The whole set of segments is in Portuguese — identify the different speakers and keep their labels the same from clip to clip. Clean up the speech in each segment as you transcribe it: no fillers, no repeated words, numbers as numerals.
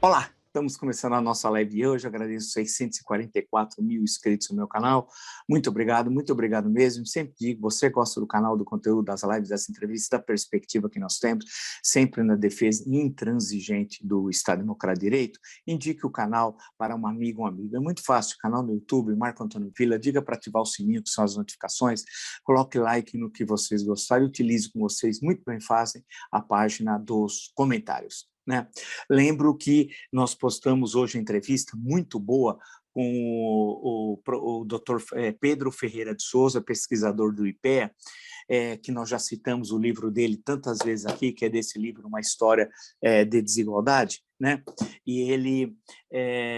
Speaker 1: Olá, estamos começando a nossa live de hoje. Eu agradeço 644 mil inscritos no meu canal. Muito obrigado mesmo. Sempre digo, você gosta do canal, do conteúdo, das lives, das entrevistas, da perspectiva que nós temos, sempre na defesa intransigente do Estado Democrático de Direito, indique o canal para um amigo, É muito fácil, canal no YouTube, Marco Antônio Villa, diga para ativar o sininho, que são as notificações, coloque like no que vocês gostarem, utilize como vocês muito bem fazem a página dos comentários, né? Lembro que nós postamos hoje uma entrevista muito boa com o Dr. Pedro Ferreira de Souza, pesquisador do IPEA, que nós já citamos o livro dele tantas vezes aqui, que é desse livro, Uma História de Desigualdade, né? E ele,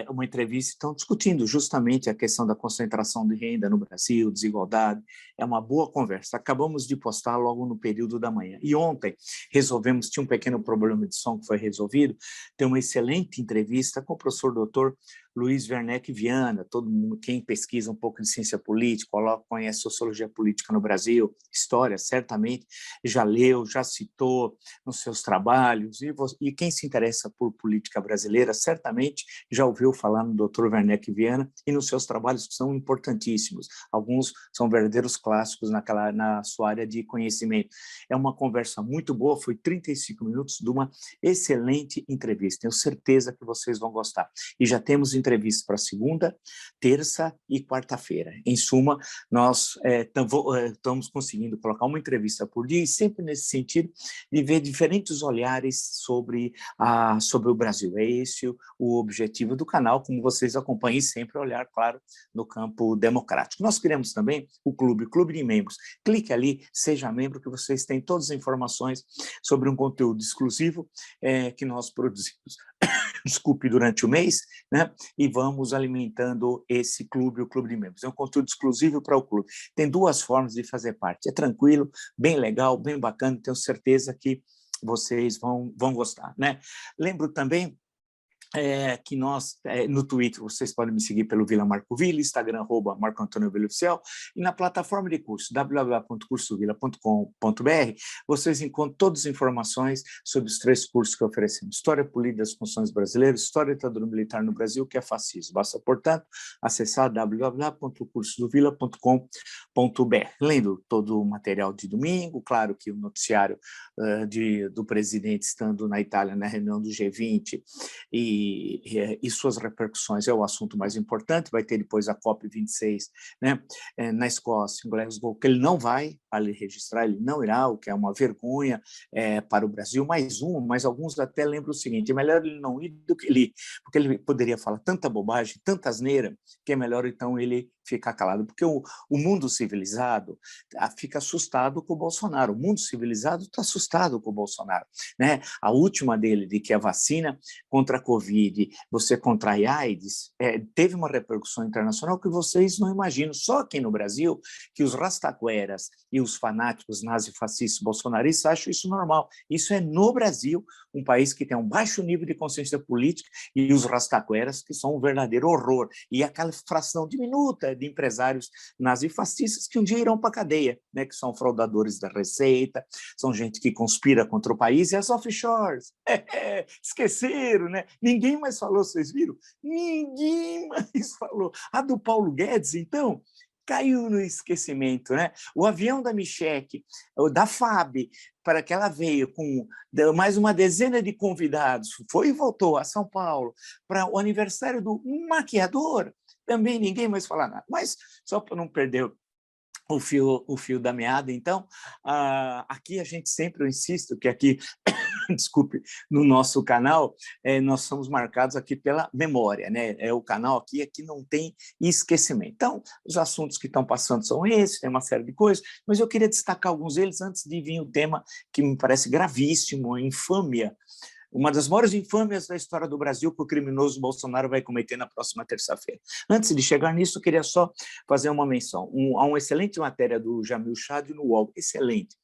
Speaker 1: uma entrevista, estão discutindo justamente a questão da concentração de renda no Brasil, desigualdade, é uma boa conversa. Acabamos de postar logo no período da manhã. E ontem resolvemos, tinha um pequeno problema de som que foi resolvido, tem uma excelente entrevista com o professor doutor Luiz Werneck Viana. Todo mundo, quem pesquisa um pouco de ciência política, conhece sociologia política no Brasil, história, certamente já leu, já citou nos seus trabalhos, e quem se interessa por política brasileira, certamente já ouviu falar no Dr. Werneck Viana e nos seus trabalhos, que são importantíssimos. Alguns são verdadeiros clássicos na sua área de conhecimento. É uma conversa muito boa, foi 35 minutos de uma excelente entrevista. Tenho certeza que vocês vão gostar. E já temos entrevistas para segunda, terça e quarta-feira. Em suma, nós estamos conseguindo colocar uma entrevista por dia, e sempre nesse sentido de ver diferentes olhares sobre o Brasil. É esse o objetivo do canal, como vocês acompanhem, sempre olhar, claro, no campo democrático. Nós criamos também o Clube de Membros. Clique ali, seja membro, que vocês têm todas as informações sobre um conteúdo exclusivo que nós produzimos. Desculpe, durante o mês, né? E vamos alimentando esse clube, o Clube de Membros. É um conteúdo exclusivo para o clube. Tem duas formas de fazer parte. É tranquilo, bem legal, bem bacana, tenho certeza que vocês vão gostar, né? Lembro também que nós, no Twitter, vocês podem me seguir pelo Vila Marco Villa, Instagram, @Marco Antônio Villa Oficial, e na plataforma de curso, www.cursovilla.com.br, vocês encontram todas as informações sobre os 3 cursos que oferecemos: História Política das Constituições Brasileiras, História da Ditadura Militar no Brasil, que é fascismo. Basta, portanto, acessar www.cursovilla.com.br. Lendo todo o material de domingo, claro que o noticiário do presidente estando na Itália na reunião do G20 e suas repercussões é o assunto mais importante. Vai ter depois a COP26, né, na Escócia, em Glasgow, que ele não vai ali registrar, ele não irá, o que é uma vergonha para o Brasil. Mas alguns até lembram o seguinte: é melhor ele não ir do que ele ir, porque ele poderia falar tanta bobagem, tanta asneira, que é melhor então ele ficar calado, porque o mundo civilizado fica assustado com o Bolsonaro. O mundo civilizado está assustado com o Bolsonaro, né? A última dele, de que a vacina contra a Covid, você contrai AIDS, teve uma repercussão internacional que vocês não imaginam. Só aqui no Brasil, que os rastaqueras e os fanáticos nazifascistas bolsonaristas acham isso normal. Isso é no Brasil, um país que tem um baixo nível de consciência política, e os rastaqueras, que são um verdadeiro horror. E aquela fração diminuta de empresários nazifascistas que um dia irão para a cadeia, né, que são fraudadores da Receita, são gente que conspira contra o país, e as offshores, esqueceram, né? Ninguém mais falou, vocês viram? Ninguém mais falou. A do Paulo Guedes, então, caiu no esquecimento, né? O avião da Micheque, da FAB, para que ela veio com mais uma dezena de convidados, foi e voltou a São Paulo para o aniversário do maquiador, também ninguém mais fala nada. Mas, só para não perder o fio da meada, então, aqui a gente sempre, eu insisto que aqui, desculpe, no nosso canal, nós somos marcados aqui pela memória, né? O canal aqui não tem esquecimento. Então, os assuntos que estão passando são esses, tem uma série de coisas, mas eu queria destacar alguns deles antes de vir o tema que me parece gravíssimo, a infâmia, uma das maiores infâmias da história do Brasil, que o criminoso Bolsonaro vai cometer na próxima terça-feira. Antes de chegar nisso, eu queria só fazer uma menção. Há uma excelente matéria do Jamil Chad no UOL, excelente.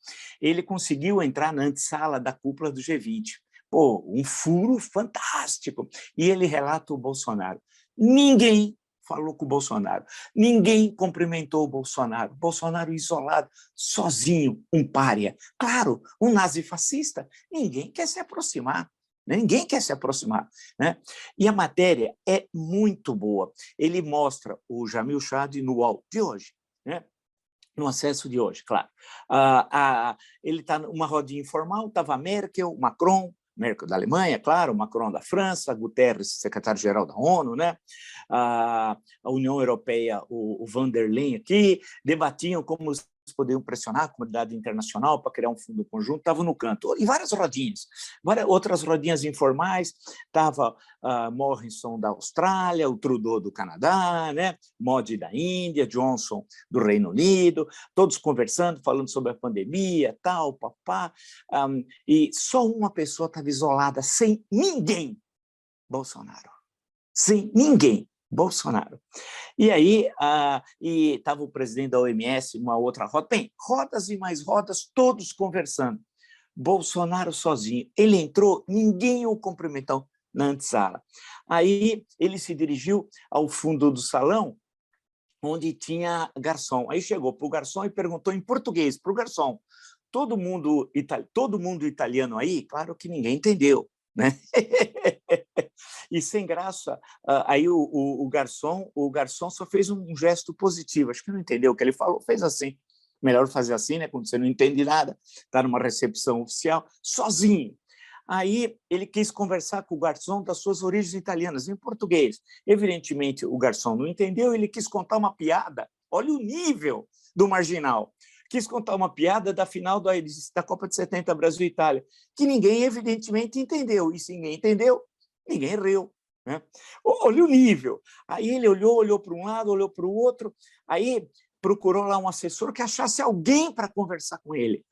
Speaker 1: Ele conseguiu entrar na antessala da cúpula do G20. Pô, um furo fantástico. E ele relata o Bolsonaro. Ninguém falou com o Bolsonaro, ninguém cumprimentou o Bolsonaro isolado, sozinho, um pária. Claro, um nazifascista, ninguém quer se aproximar. né? Ninguém quer se aproximar, né? E a matéria é muito boa. Ele mostra o Jamil Chad no UOL de hoje, né? No Acesso de hoje, claro. Ele está numa rodinha informal, estava Merkel, Macron da Alemanha, claro, Macron da França, Guterres, secretário-geral da ONU, né? A União Europeia, o Van der Leyen aqui, debatiam como poderiam pressionar a comunidade internacional para criar um fundo conjunto, estavam no canto. E várias rodinhas, outras rodinhas informais, estava Morrison da Austrália, o Trudeau do Canadá, né? Modi da Índia, Johnson do Reino Unido, todos conversando, falando sobre a pandemia, tal, papá, e só uma pessoa estava isolada, sem ninguém, Bolsonaro. Sem ninguém, Bolsonaro. E aí estava o presidente da OMS, uma outra roda. Bem, rodas e mais rodas, todos conversando. Bolsonaro sozinho. Ele entrou, ninguém o cumprimentou na antessala. Aí ele se dirigiu ao fundo do salão, onde tinha garçom. Aí chegou para o garçom e perguntou em português para o garçom: todo mundo italiano aí? Claro que ninguém entendeu, né? E sem graça, aí o garçom só fez um gesto positivo, acho que não entendeu o que ele falou, fez assim. Melhor fazer assim, né? Quando você não entende nada, está numa recepção oficial, sozinho. Aí ele quis conversar com o garçom das suas origens italianas, em português. Evidentemente, o garçom não entendeu, ele quis contar uma piada. Olha o nível do marginal. Quis contar uma piada da final da Copa de 70, Brasil e Itália, que ninguém, evidentemente, entendeu. E se ninguém entendeu, ninguém riu, né? Olha o nível. Aí ele olhou para um lado, olhou para o outro, aí procurou lá um assessor que achasse alguém para conversar com ele,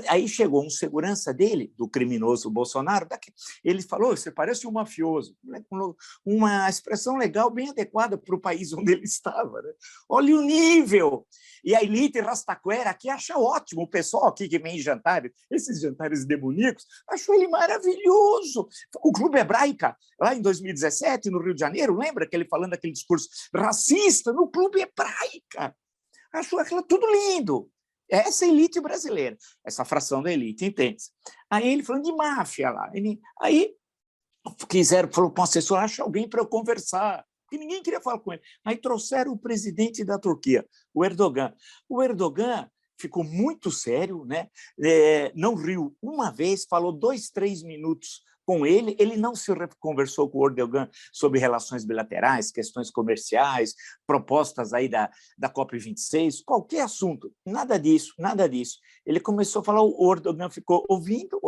Speaker 1: Aí chegou um segurança dele, do criminoso Bolsonaro, ele falou: você parece um mafioso, uma expressão legal, bem adequada para o país onde ele estava, né? Olha o nível. E a elite rastaquera aqui acha ótimo, o pessoal aqui que vem em jantares, esses jantares demoníacos, achou ele maravilhoso. O Clube Hebraica, lá em 2017, no Rio de Janeiro, lembra que ele falando aquele discurso racista no Clube Hebraica? Achou aquilo tudo lindo. Essa elite brasileira, essa fração da elite, entende? Aí ele falando de máfia lá. Aí falou para o assessor: acha alguém para eu conversar, porque ninguém queria falar com ele. Aí trouxeram o presidente da Turquia, o Erdogan. O Erdogan ficou muito sério, né? Não riu uma vez, falou 2, 3 minutos com ele. Ele não se conversou com o Erdogan sobre relações bilaterais, questões comerciais, propostas aí da COP26, qualquer assunto, nada disso, nada disso. Ele começou a falar, o Erdogan ficou ouvindo,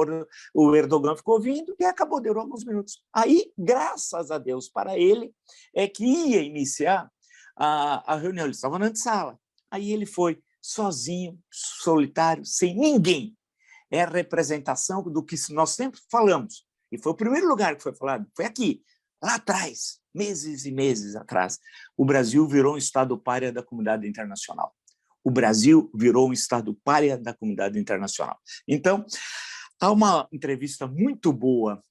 Speaker 1: e acabou, deu alguns minutos. Aí, graças a Deus para ele, é que ia iniciar a reunião. Ele estava na antessala. Aí ele foi sozinho, solitário, sem ninguém. É a representação do que nós sempre falamos. E foi o primeiro lugar que foi falado, foi aqui, lá atrás, meses e meses atrás. O Brasil virou um estado pária da comunidade internacional. O Brasil virou um estado pária da comunidade internacional. Então, há uma entrevista muito boa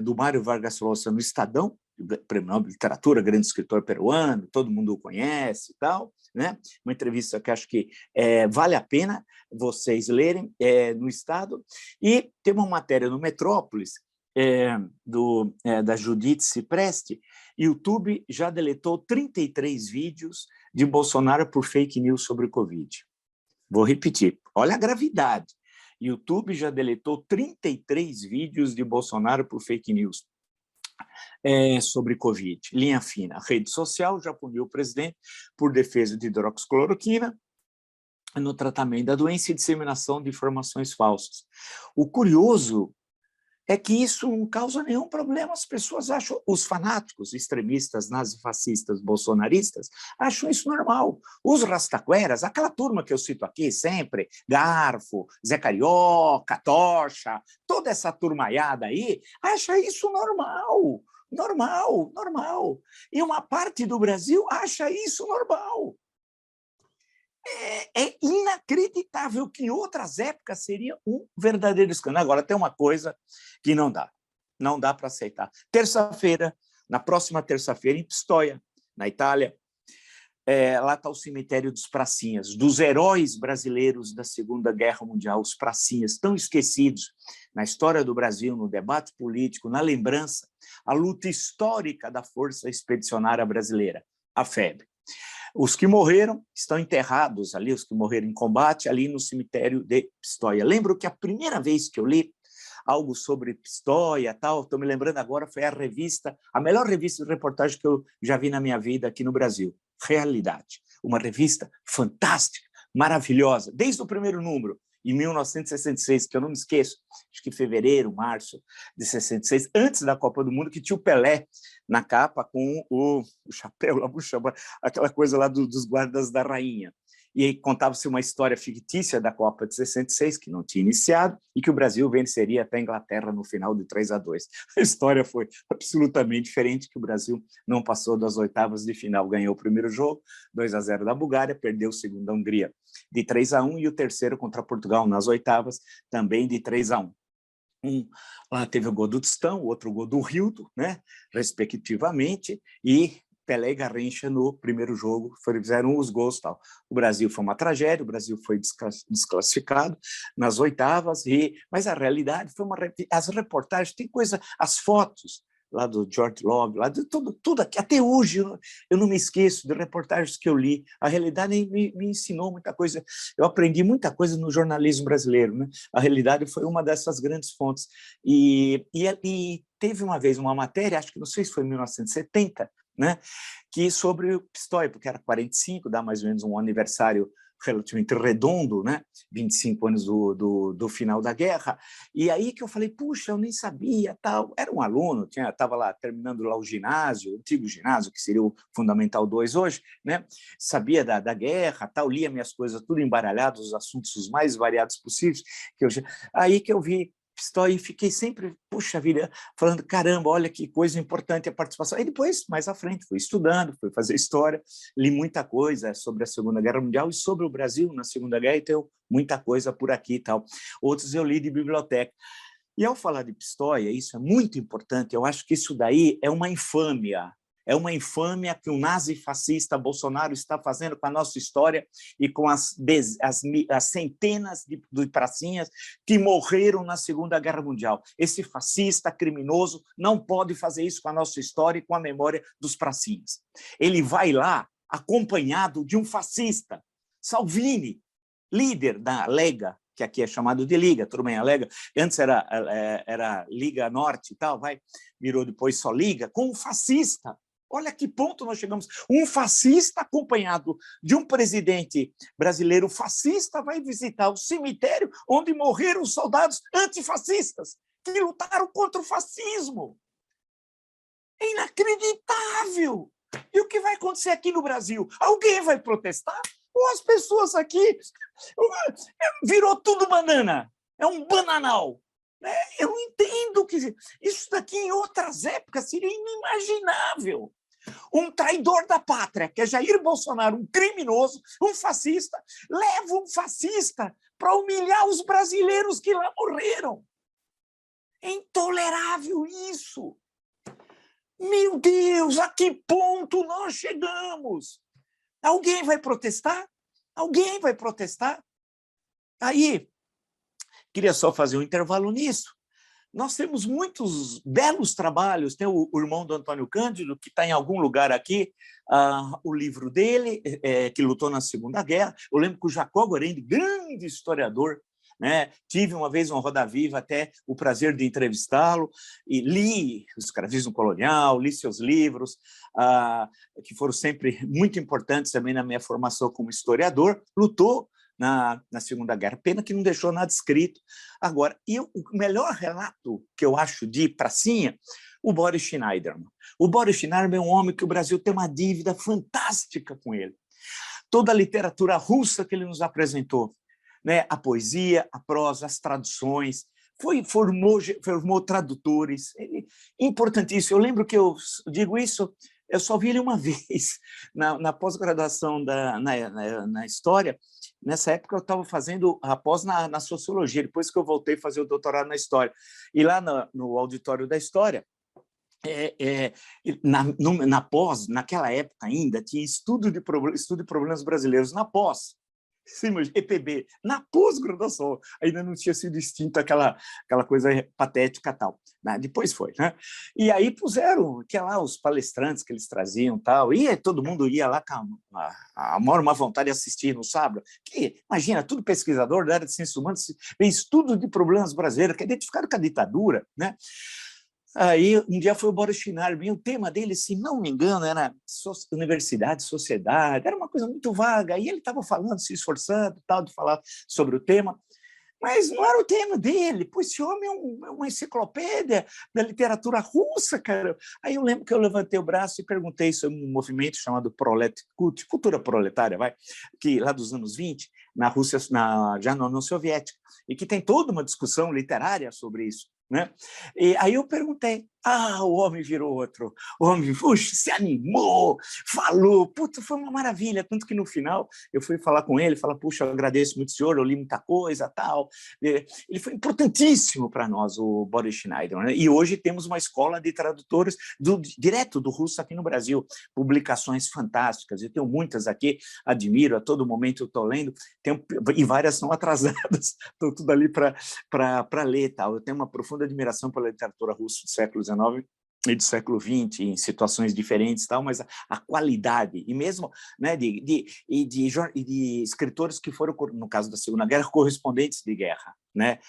Speaker 1: do Mário Vargas Llosa no Estadão, Prêmio Nobel de Literatura, grande escritor peruano, todo mundo o conhece e tal, né? Uma entrevista que acho que vale a pena vocês lerem no Estado. E tem uma matéria no Metrópolis, da Judite Cipreste. YouTube já deletou 33 vídeos de Bolsonaro por fake news sobre o Covid. Vou repetir, olha a gravidade. YouTube já deletou 33 vídeos de Bolsonaro por fake news sobre Covid. Linha fina. A rede social já puniu o presidente por defesa de hidroxicloroquina no tratamento da doença e disseminação de informações falsas. O curioso é que isso não causa nenhum problema. As pessoas acham, os fanáticos, extremistas, nazifascistas, bolsonaristas, acham isso normal. Os rastaqueras, aquela turma que eu cito aqui sempre, Garfo, Zé Carioca, Tocha, toda essa turmaiada aí, acha isso normal. Normal, normal. E uma parte do Brasil acha isso normal. É inacreditável que em outras épocas seria um verdadeiro escândalo. Agora, tem uma coisa que não dá para aceitar. Na próxima terça-feira, em Pistoia, na Itália, lá está o cemitério dos pracinhas, dos heróis brasileiros da Segunda Guerra Mundial, os pracinhas, tão esquecidos na história do Brasil, no debate político, na lembrança, a luta histórica da Força Expedicionária Brasileira, a FEB. Os que morreram estão enterrados ali, os que morreram em combate, ali no cemitério de Pistoia. Lembro que a primeira vez que eu li algo sobre Pistoia, tal, estou me lembrando agora, foi a melhor revista de reportagem que eu já vi na minha vida aqui no Brasil, Realidade. Uma revista fantástica, maravilhosa, desde o primeiro número, em 1966, que eu não me esqueço, acho que fevereiro, março de 66, antes da Copa do Mundo, que tinha o Pelé na capa com o chapéu, lá, aquela coisa lá dos guardas da rainha. E aí contava-se uma história fictícia da Copa de 66, que não tinha iniciado, e que o Brasil venceria até a Inglaterra no final de 3-2. A história foi absolutamente diferente, que o Brasil não passou das oitavas de final, ganhou o primeiro jogo, 2-0 da Bulgária, perdeu o segundo da Hungria de 3-1, e o terceiro contra Portugal nas oitavas, também de 3-1. Lá teve o gol do Tostão, o outro gol do Rildo, né, respectivamente, e Pelé e Garrincha no primeiro jogo fizeram os gols. Tal. O Brasil foi uma tragédia, o Brasil foi desclassificado nas oitavas, mas a realidade foi as reportagens, tem coisa, as fotos lá do George Love, lá de tudo aqui, até hoje eu não me esqueço de reportagens que eu li, a realidade me ensinou muita coisa, eu aprendi muita coisa no jornalismo brasileiro, né? A realidade foi uma dessas grandes fontes, e teve uma vez uma matéria, acho que não sei se foi em 1970, né, que sobre o Pistoia, porque era 45, dá mais ou menos um aniversário relativamente redondo, né? 25 anos do final da guerra, e aí que eu falei, puxa, eu nem sabia, tal. Era um aluno, estava lá terminando lá o ginásio, o antigo ginásio, que seria o Fundamental 2 hoje, né? Sabia da guerra, tal, lia minhas coisas tudo embaralhado, os assuntos os mais variados possíveis, aí que eu vi Pistoia e fiquei sempre, puxa vida, falando, caramba, olha que coisa importante a participação. E depois, mais à frente, fui estudando, fui fazer história, li muita coisa sobre a Segunda Guerra Mundial e sobre o Brasil na Segunda Guerra, e tenho muita coisa por aqui e tal. Outros eu li de biblioteca. E ao falar de Pistoia, isso é muito importante, eu acho que isso daí é uma infâmia que o nazi-fascista Bolsonaro está fazendo com a nossa história e com as centenas de pracinhas que morreram na Segunda Guerra Mundial. Esse fascista criminoso não pode fazer isso com a nossa história e com a memória dos pracinhas. Ele vai lá acompanhado de um fascista, Salvini, líder da Lega, que aqui é chamado de Liga, tudo bem, a Lega, antes era Liga Norte e tal, virou depois só Liga, com um fascista. Olha que ponto nós chegamos. Um fascista acompanhado de um presidente brasileiro fascista vai visitar o cemitério onde morreram os soldados antifascistas que lutaram contra o fascismo. É inacreditável! E o que vai acontecer aqui no Brasil? Alguém vai protestar? Ou as pessoas aqui... Virou tudo banana. É um bananal. Eu não entendo que isso daqui em outras épocas seria inimaginável. Um traidor da pátria, que é Jair Bolsonaro, um criminoso, um fascista, leva um fascista para humilhar os brasileiros que lá morreram. É intolerável isso. Meu Deus, a que ponto nós chegamos? Alguém vai protestar? Alguém vai protestar? Aí, queria só fazer um intervalo nisso. Nós temos muitos belos trabalhos, tem o irmão do Antônio Cândido, que está em algum lugar aqui, o livro dele, que lutou na Segunda Guerra. Eu lembro que o Jacó Guarende, grande historiador, né? Tive uma vez um Roda Viva, até o prazer de entrevistá-lo, e li o Escravismo Colonial, li seus livros, que foram sempre muito importantes também na minha formação como historiador, lutou na Segunda Guerra, pena que não deixou nada escrito. Agora, o melhor relato que eu acho de pracinha, o Boris Schneiderman. O Boris Schneiderman é um homem que o Brasil tem uma dívida fantástica com ele. Toda a literatura russa que ele nos apresentou, né? A poesia, a prosa, as traduções, formou tradutores, importantíssimo. Eu lembro que eu digo isso, eu só vi ele uma vez, na pós-graduação na História. Nessa época eu estava fazendo a pós na Sociologia, depois que eu voltei a fazer o doutorado na História. E lá no auditório da História, na pós, naquela época ainda, tinha estudo de problemas brasileiros na pós. Sim, mas EPB, na pós-graduação, ainda não tinha sido extinta aquela coisa patética tal. Né? Depois foi, né? E aí puseram, que lá os palestrantes que eles traziam tal, e todo mundo ia lá com a maior má vontade de assistir no sábado, que, imagina, tudo pesquisador da área de ciências humanas, estudo de problemas brasileiros, que identificaram com a ditadura, né? Aí, um dia foi o Boris Schneider, o tema dele, se não me engano, era universidade, sociedade, era uma coisa muito vaga, e ele estava falando, se esforçando, tal, de falar sobre o tema, mas não era o tema dele. Pô, esse homem é uma enciclopédia da literatura russa, cara. Aí eu lembro que eu levantei o braço e perguntei sobre um movimento chamado cultura proletária, que lá dos anos 20, na Rússia, já na União Soviética, e que tem toda uma discussão literária sobre isso. Né? E aí eu perguntei, o homem virou outro, o homem puxa, se animou, falou, puta, foi uma maravilha, tanto que no final eu fui falar com ele, falar, puxa, eu agradeço muito o senhor, eu li muita coisa, tal. Ele foi importantíssimo para nós, o Boris Schneider, né? E hoje temos uma escola de tradutores direto do russo aqui no Brasil, publicações fantásticas, eu tenho muitas aqui, admiro, a todo momento eu estou lendo, e várias são atrasadas, estão tudo ali para ler, tal. Eu tenho uma profunda admiração pela literatura russa do século XIX e do século XX, em situações diferentes, tal, mas a qualidade, e mesmo, né, de escritores que foram, no caso da Segunda Guerra, correspondentes de guerra. Né?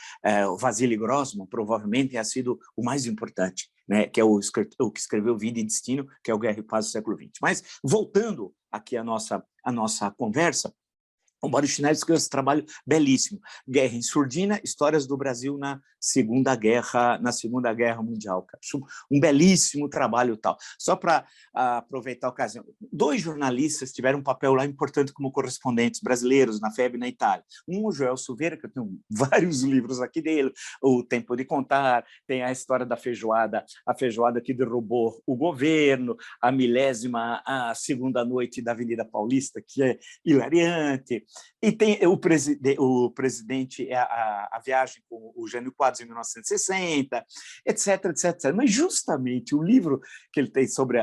Speaker 1: O Vasily Grossman provavelmente tenha sido o mais importante, né, que é o que escreveu Vida e Destino, que é o Guerra e Paz do século XX. Mas, voltando aqui à nossa conversa, o Boris Schneider escreveu esse trabalho belíssimo, Guerra em Surdina, Histórias do Brasil na Segunda Guerra Mundial. Um belíssimo trabalho tal. Só para aproveitar a ocasião, 2 jornalistas tiveram um papel lá importante como correspondentes brasileiros na FEB na Itália. Um, o Joel Silveira, que eu tenho vários livros aqui dele, O Tempo de Contar, tem a história da feijoada, a feijoada que derrubou o governo, a segunda noite da Avenida Paulista, que é hilariante. E tem o presidente, a viagem com o Jânio Quadros em 1960, etc, etc, etc. Mas justamente o livro que ele tem sobre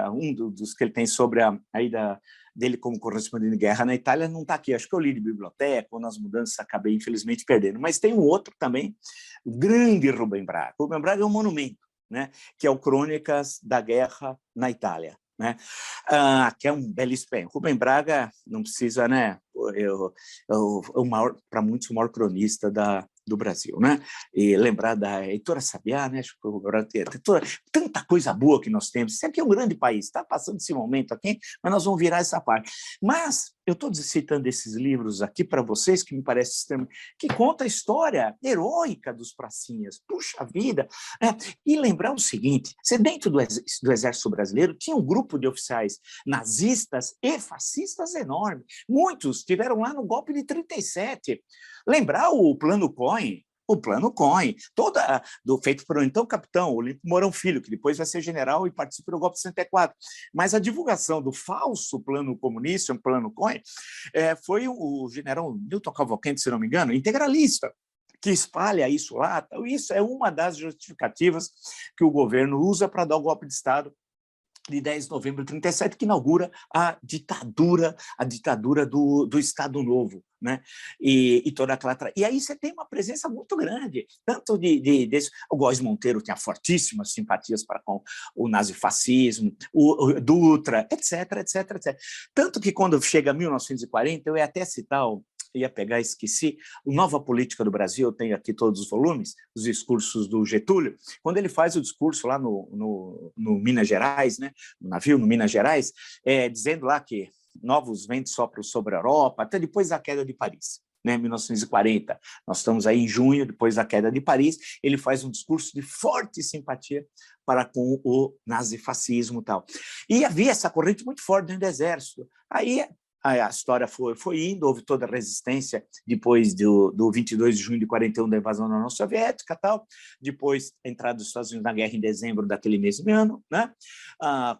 Speaker 1: dos que ele tem sobre a ida dele como correspondente de guerra na Itália não está aqui. Acho que eu li de biblioteca ou nas mudanças acabei infelizmente perdendo. Mas tem um outro também, o grande Rubem Braga. O Rubem Braga é um monumento, né? Que é o Crônicas da Guerra na Itália. Né? Que é um belíssimo. Rubem Braga não precisa, né? Para muitos, o maior cronista do Brasil, né? E lembrar da Heitora Sabiá, né? Acho que tanta coisa boa que nós temos. Isso aqui é um grande país, está passando esse momento aqui, mas nós vamos virar essa parte. Mas eu estou citando esses livros aqui para vocês, que me parece extremamente, que conta a história heróica dos pracinhas. Puxa vida! E lembrar o seguinte: dentro do Exército Brasileiro tinha um grupo de oficiais nazistas e fascistas enorme. Muitos estiveram lá no golpe de 37. Lembrar o Plano Cohen, feito por então capitão Olímpio Mourão Filho, que depois vai ser general e participa do golpe de 64. Mas a divulgação do falso plano comunista, um plano Cohen, foi o general Newton Cavalcante, se não me engano, integralista, que espalha isso lá. Então, isso é uma das justificativas que o governo usa para dar o golpe de Estado de 10 de novembro de 37, que inaugura a ditadura do Estado Novo, né? E toda aquela. E aí você tem uma presença muito grande, tanto desse. O Góes Monteiro tinha fortíssimas simpatias para com o nazifascismo, o Dutra, etc, etc, etc. Tanto que quando chega 1940, eu ia até citar esqueci, o Nova Política do Brasil, eu tenho aqui todos os volumes, os discursos do Getúlio, quando ele faz o discurso lá no Minas Gerais, né, no navio, no Minas Gerais, dizendo lá que novos ventos sopram sobre a Europa, até depois da queda de Paris. Né, 1940, nós estamos aí em junho, depois da queda de Paris, ele faz um discurso de forte simpatia para com o nazifascismo e tal. E havia essa corrente muito forte dentro do Exército. Aí a história foi indo, houve toda a resistência depois do 22 de junho de 41, da invasão da União Soviética, tal. Depois, a entrada dos Estados Unidos na guerra em dezembro daquele mesmo ano, né?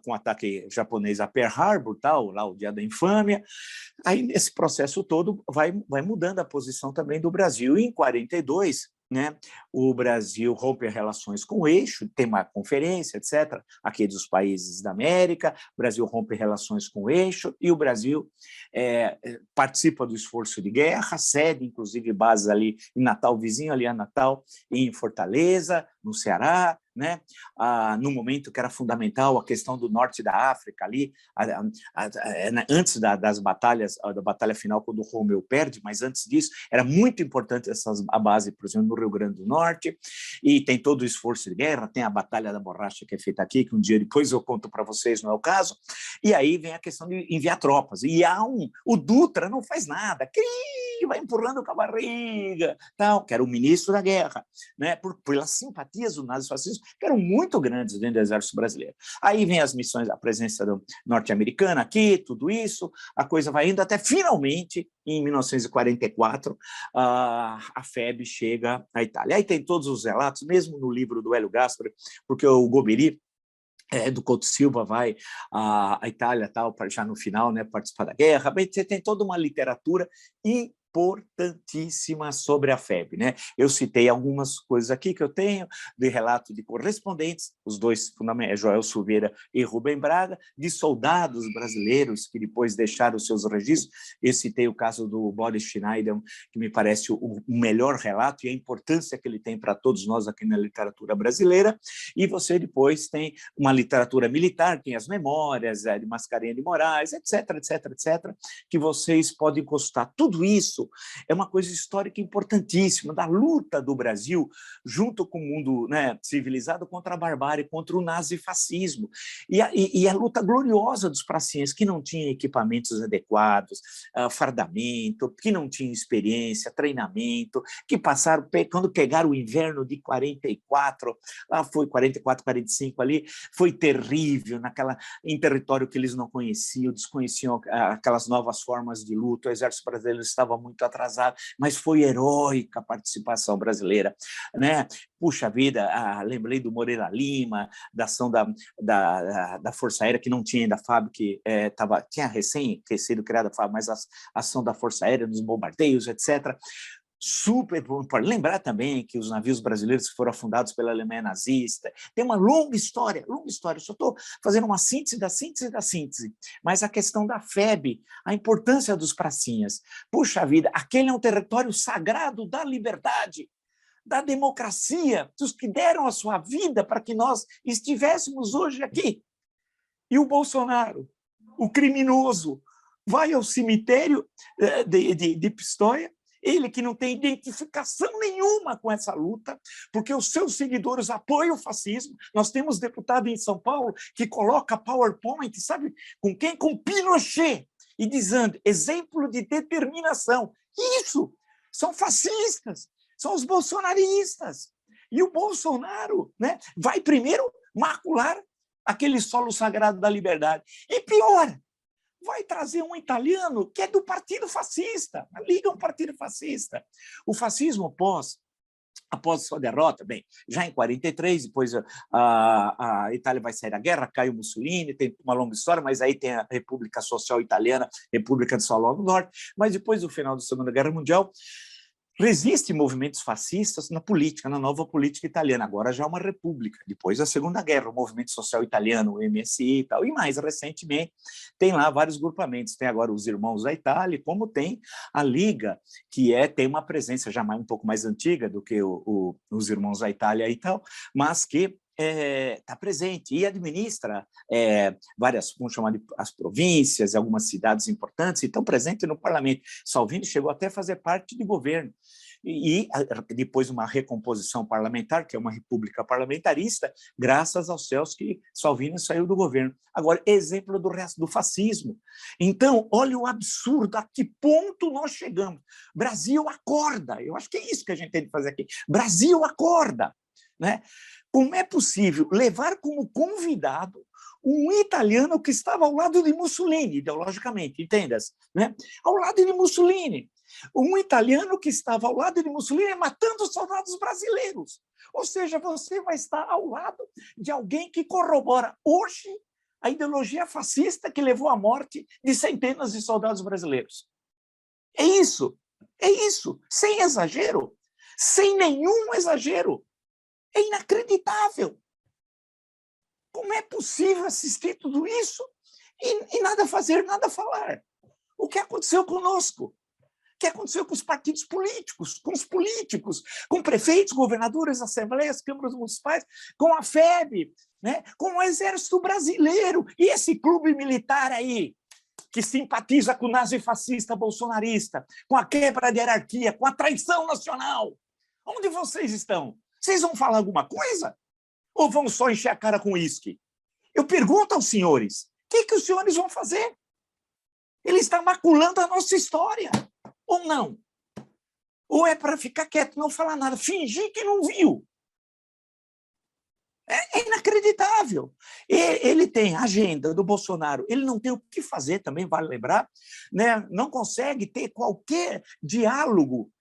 Speaker 1: Com o ataque japonês a Pearl Harbor, tal, lá o Dia da Infâmia. Aí, nesse processo todo, vai mudando a posição também do Brasil. E em 42, né? O Brasil rompe relações com o eixo, tem uma conferência, etc., aqui dos países da América, o Brasil rompe relações com o eixo e o Brasil participa do esforço de guerra, cede, inclusive, bases ali em Natal, vizinho ali a Natal, e em Fortaleza, no Ceará, né? No momento que era fundamental a questão do norte da África ali, antes das batalhas, da batalha final, quando o Rommel perde, mas antes disso, era muito importante a base, por exemplo, no Rio Grande do Norte, e tem todo o esforço de guerra, tem a Batalha da Borracha que é feita aqui, que um dia depois eu conto para vocês, não é o caso, e aí vem a questão de enviar tropas, e o Dutra não faz nada, vai empurrando com a barriga, tal, que era o ministro da guerra, né, pelas simpatias do nazifascismo, que eram muito grandes dentro do exército brasileiro. Aí vem as missões, a presença norte-americana aqui, tudo isso, a coisa vai indo até finalmente, em 1944, a FEB chega à Itália. Aí tem todos os relatos, mesmo no livro do Hélio Gaspari, porque o Goberi, do Couto Silva, vai à Itália, tal, já no final, né, participar da guerra. Você tem toda uma literatura importantíssima sobre a FEB, né? Eu citei algumas coisas aqui que eu tenho, de relato de correspondentes, os dois fundamentais, Joel Silveira e Rubem Braga, de soldados brasileiros que depois deixaram os seus registros. Eu citei o caso do Boris Schneider, que me parece o melhor relato e a importância que ele tem para todos nós aqui na literatura brasileira. E você depois tem uma literatura militar, tem as memórias de Mascarenhas de Moraes, etc., etc., etc., que vocês podem consultar. Tudo isso é uma coisa histórica importantíssima, da luta do Brasil junto com o mundo, né, civilizado contra a barbárie, contra o nazifascismo. E a luta gloriosa dos pracinhas, que não tinham equipamentos adequados, fardamento, que não tinham experiência, treinamento, que passaram, quando pegaram o inverno de 44, lá foi 44, 45 ali, foi terrível, em território que eles não conheciam, desconheciam aquelas novas formas de luta, o exército brasileiro estava muito atrasado, mas foi heróica a participação brasileira, né? Puxa vida, lembrei do Moreira Lima, da ação da Força Aérea, que não tinha ainda a FAB, que tinha recém sido criada a FAB, mas a ação da Força Aérea nos bombardeios, etc., super importante. Lembrar também que os navios brasileiros que foram afundados pela Alemanha nazista, tem uma longa história, eu só estou fazendo uma síntese da síntese da síntese, mas a questão da FEB, a importância dos pracinhas, puxa vida, aquele é um território sagrado da liberdade, da democracia, dos que deram a sua vida para que nós estivéssemos hoje aqui. E o Bolsonaro, o criminoso, vai ao cemitério de Pistoia, ele que não tem identificação nenhuma com essa luta, porque os seus seguidores apoiam o fascismo. Nós temos deputado em São Paulo que coloca PowerPoint, sabe com quem? Com Pinochet, e dizendo, exemplo de determinação. Isso, são fascistas, são os bolsonaristas. E o Bolsonaro, né, vai primeiro macular aquele solo sagrado da liberdade. E pior, vai trazer um italiano que é do partido fascista, liga um partido fascista. O fascismo após sua derrota, bem, já em 43, depois a Itália vai sair da guerra, cai o Mussolini, tem uma longa história, mas aí tem a República Social Italiana, República de Salò do Norte, mas depois do final da Segunda Guerra Mundial, resistem movimentos fascistas na política, na nova política italiana. Agora já é uma república. Depois da Segunda Guerra, o movimento social italiano, o MSI e tal. E mais recentemente, tem lá vários grupamentos. Tem agora os Irmãos da Itália, como tem a Liga, que tem uma presença já um pouco mais antiga do que os Irmãos da Itália e tal, mas que está presente e administra várias, vamos chamar de as províncias, algumas cidades importantes, e estão presentes no parlamento. Salvini chegou até a fazer parte de governo. E depois uma recomposição parlamentar, que é uma república parlamentarista, graças aos céus que Salvini saiu do governo. Agora, exemplo do resto do fascismo. Então, olha o absurdo, a que ponto nós chegamos. Brasil, acorda! Eu acho que é isso que a gente tem que fazer aqui. Brasil, acorda! Né? Como é possível levar como convidado um italiano que estava ao lado de Mussolini, ideologicamente, entendas? Né? Ao lado de Mussolini. Um italiano que estava ao lado de Mussolini matando os soldados brasileiros. Ou seja, você vai estar ao lado de alguém que corrobora hoje a ideologia fascista que levou à morte de centenas de soldados brasileiros. É isso, sem exagero. sem nenhum exagero. É inacreditável. Como é possível assistir tudo isso e nada fazer, nada falar? O que aconteceu conosco? O que aconteceu com os partidos políticos, com os políticos, com prefeitos, governadores, assembleias, câmaras municipais, com a FEB, né? Com o Exército Brasileiro e esse clube militar aí, que simpatiza com o nazifascista bolsonarista, com a quebra de hierarquia, com a traição nacional. Onde vocês estão? Vocês vão falar alguma coisa? Ou vão só encher a cara com uísque? Eu pergunto aos senhores, o que os senhores vão fazer? Ele está maculando a nossa história, ou não? Ou é para ficar quieto, não falar nada, fingir que não viu? É inacreditável. Ele tem a agenda do Bolsonaro, ele não tem o que fazer, também vale lembrar, né? Não consegue ter qualquer diálogo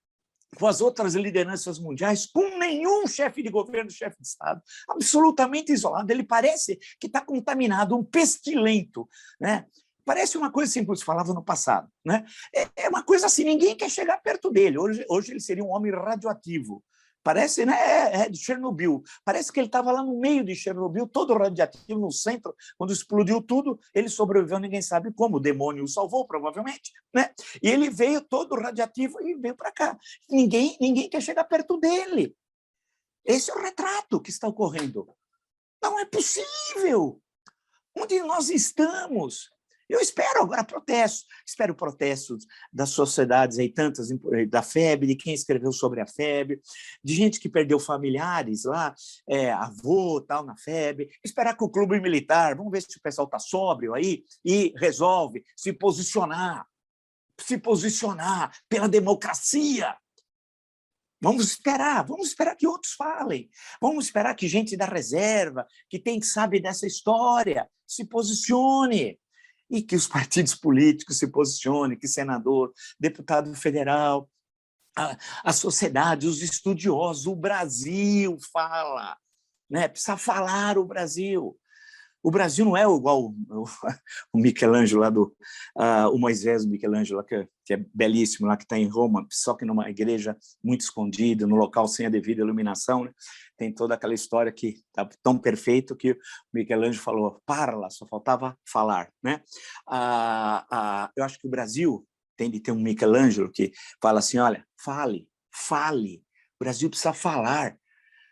Speaker 1: com as outras lideranças mundiais, com nenhum chefe de governo, chefe de Estado, absolutamente isolado. Ele parece que está contaminado, um pestilento, né? Parece uma coisa assim, como se falava no passado, né? É uma coisa assim, ninguém quer chegar perto dele. Hoje ele seria um homem radioativo. Parece, né? É de Chernobyl. Parece que ele estava lá no meio de Chernobyl, todo radioativo, no centro, quando explodiu tudo, ele sobreviveu, ninguém sabe como, o demônio o salvou, provavelmente, né? E ele veio todo radioativo e veio para cá. Ninguém quer chegar perto dele. Esse é o retrato que está ocorrendo. Não é possível. Onde nós estamos? Eu espero agora protestos, espero protestos das sociedades aí, tantas da FEB, de quem escreveu sobre a FEB, de gente que perdeu familiares lá, avô, tal, na FEB, esperar que o clube militar, vamos ver se o pessoal está sóbrio aí, e resolve se posicionar pela democracia. Vamos esperar que outros falem, vamos esperar que gente da reserva, que sabe dessa história, se posicione. E que os partidos políticos se posicionem, que senador, deputado federal, a sociedade, os estudiosos, o Brasil fala, né? Precisa falar o Brasil. O Brasil não é igual o Michelangelo lá o Moisés, o Michelangelo, que é belíssimo, lá que está em Roma, só que numa igreja muito escondida, no local sem a devida iluminação, né? Tem toda aquela história que está tão perfeito que o Michelangelo falou, parla, só faltava falar, né? Eu acho que o Brasil tem de ter um Michelangelo que fala assim, olha, fale, o Brasil precisa falar.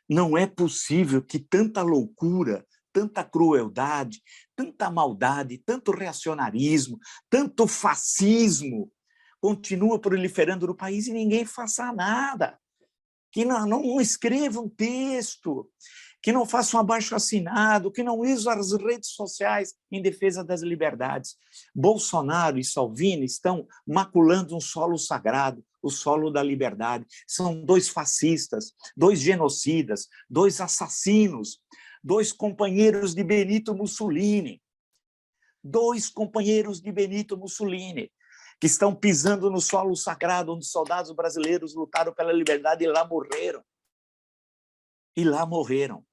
Speaker 1: Não é possível que tanta loucura, tanta crueldade, tanta maldade, tanto reacionarismo, tanto fascismo continua proliferando no país e ninguém faça nada. Que não escreva um texto, que não faça um abaixo-assinado, que não use as redes sociais em defesa das liberdades. Bolsonaro e Salvini estão maculando um solo sagrado, o solo da liberdade. São dois fascistas, dois genocidas, dois assassinos, dois companheiros de Benito Mussolini, que estão pisando no solo sagrado onde soldados brasileiros lutaram pela liberdade e lá morreram.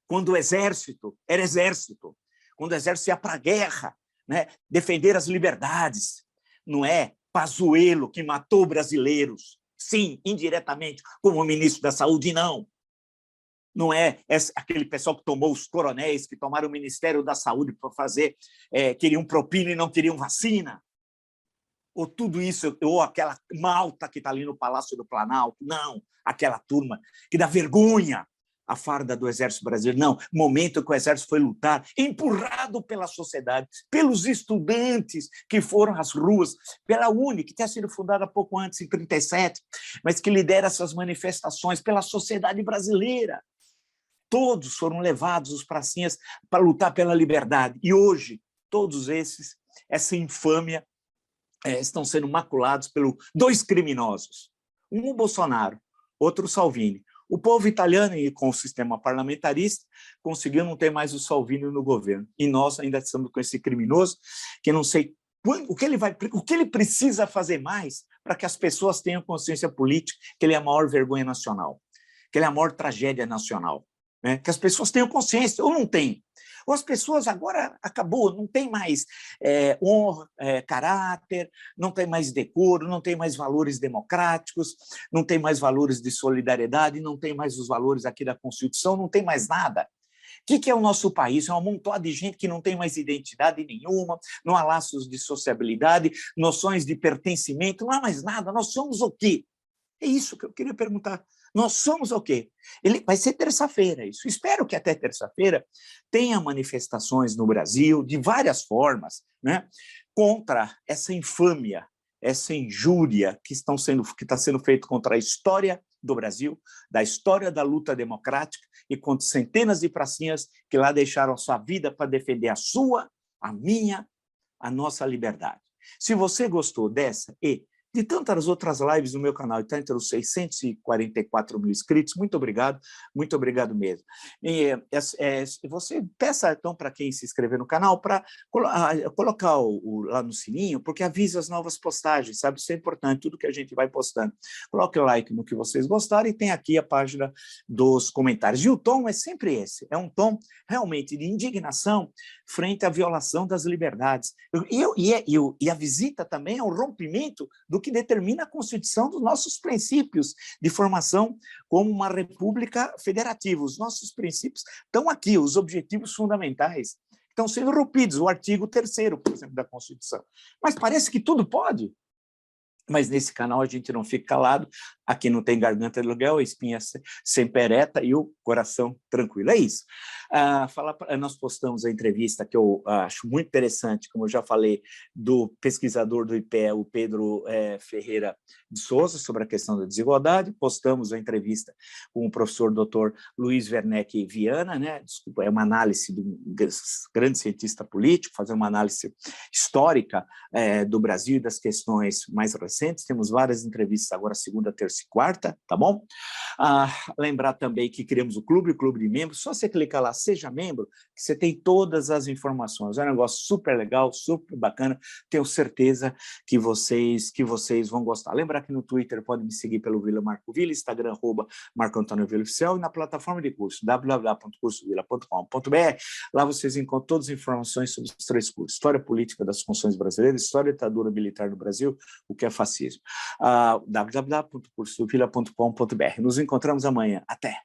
Speaker 1: Quando o exército era exército, quando o exército ia para a guerra, né, defender as liberdades, não é Pazuello que matou brasileiros, sim, indiretamente, como ministro da Saúde, não. Não é aquele pessoal que tomou os coronéis, que tomaram o Ministério da Saúde para fazer, queriam propina e não queriam vacina. Ou tudo isso, ou aquela malta que está ali no Palácio do Planalto, não, aquela turma que dá vergonha a farda do Exército Brasileiro, não, momento que o Exército foi lutar, empurrado pela sociedade, pelos estudantes que foram às ruas, pela UNE, que tinha sido fundada pouco antes, em 1937, mas que lidera essas manifestações, pela sociedade brasileira. Todos foram levados os pracinhas para lutar pela liberdade. E hoje, todos essa infâmia, estão sendo maculados por dois criminosos. Um o Bolsonaro, outro o Salvini. O povo italiano, e com o sistema parlamentarista, conseguiu não ter mais o Salvini no governo. E nós ainda estamos com esse criminoso, que não sei o que ele precisa fazer mais para que as pessoas tenham consciência política, que ele é a maior vergonha nacional, que ele é a maior tragédia nacional. Né? Que as pessoas tenham consciência, ou não têm. Ou as pessoas agora acabou, não tem mais honra, caráter, não tem mais decoro, não tem mais valores democráticos, não tem mais valores de solidariedade, não tem mais os valores aqui da Constituição, não tem mais nada. O que é o nosso país? É um amontoado de gente que não tem mais identidade nenhuma, não há laços de sociabilidade, noções de pertencimento, não há mais nada. Nós somos o quê? É isso que eu queria perguntar. Nós somos o quê? Vai ser terça-feira isso. Espero que até terça-feira tenha manifestações no Brasil, de várias formas, né, contra essa infâmia, essa injúria que está sendo feita contra a história do Brasil, da história da luta democrática e contra centenas de pracinhas que lá deixaram a sua vida para defender a sua, a minha, a nossa liberdade. Se você gostou dessa e de tantas outras lives no meu canal, está entre os 644 mil inscritos, muito obrigado mesmo. E, você peça, então, para quem se inscrever no canal, para colocar lá no sininho, porque avisa as novas postagens, sabe? Isso é importante, tudo que a gente vai postando. Coloque o like no que vocês gostaram e tem aqui a página dos comentários. E o tom é sempre esse, é um tom realmente de indignação frente à violação das liberdades. E a visita também é um rompimento do que determina a Constituição dos nossos princípios de formação como uma república federativa. Os nossos princípios estão aqui, os objetivos fundamentais estão sendo rompidos, o artigo 3º, por exemplo, da Constituição. Mas parece que tudo pode. Mas nesse canal a gente não fica calado, aqui não tem garganta de aluguel, a espinha sempre ereta e o coração tranquilo. É isso. Nós postamos a entrevista que eu acho muito interessante, como eu já falei, do pesquisador do IPE, o Pedro Ferreira de Souza, sobre a questão da desigualdade. Postamos a entrevista com o professor Dr. Luiz Werneck Viana, né? Desculpa, é uma análise de um grande cientista político, fazer uma análise histórica do Brasil e das questões mais recentes. Temos várias entrevistas agora, segunda, terça e quarta, tá bom? Lembrar também que criamos o clube de membros, só você clicar lá, seja membro, que você tem todas as informações. É um negócio super legal, super bacana, tenho certeza que vocês vão gostar. Lembrar que no Twitter pode me seguir pelo Vila Marco Villa, Instagram, Marco Antônio Villa Oficial, e na plataforma de curso, www.cursovilla.com.br. Lá vocês encontram todas as informações sobre os 3 cursos: História Política das Funções Brasileiras, História da Ditadura Militar no Brasil, o que é fascismo. www.cursovilla.com.br. Nos encontramos amanhã. Até!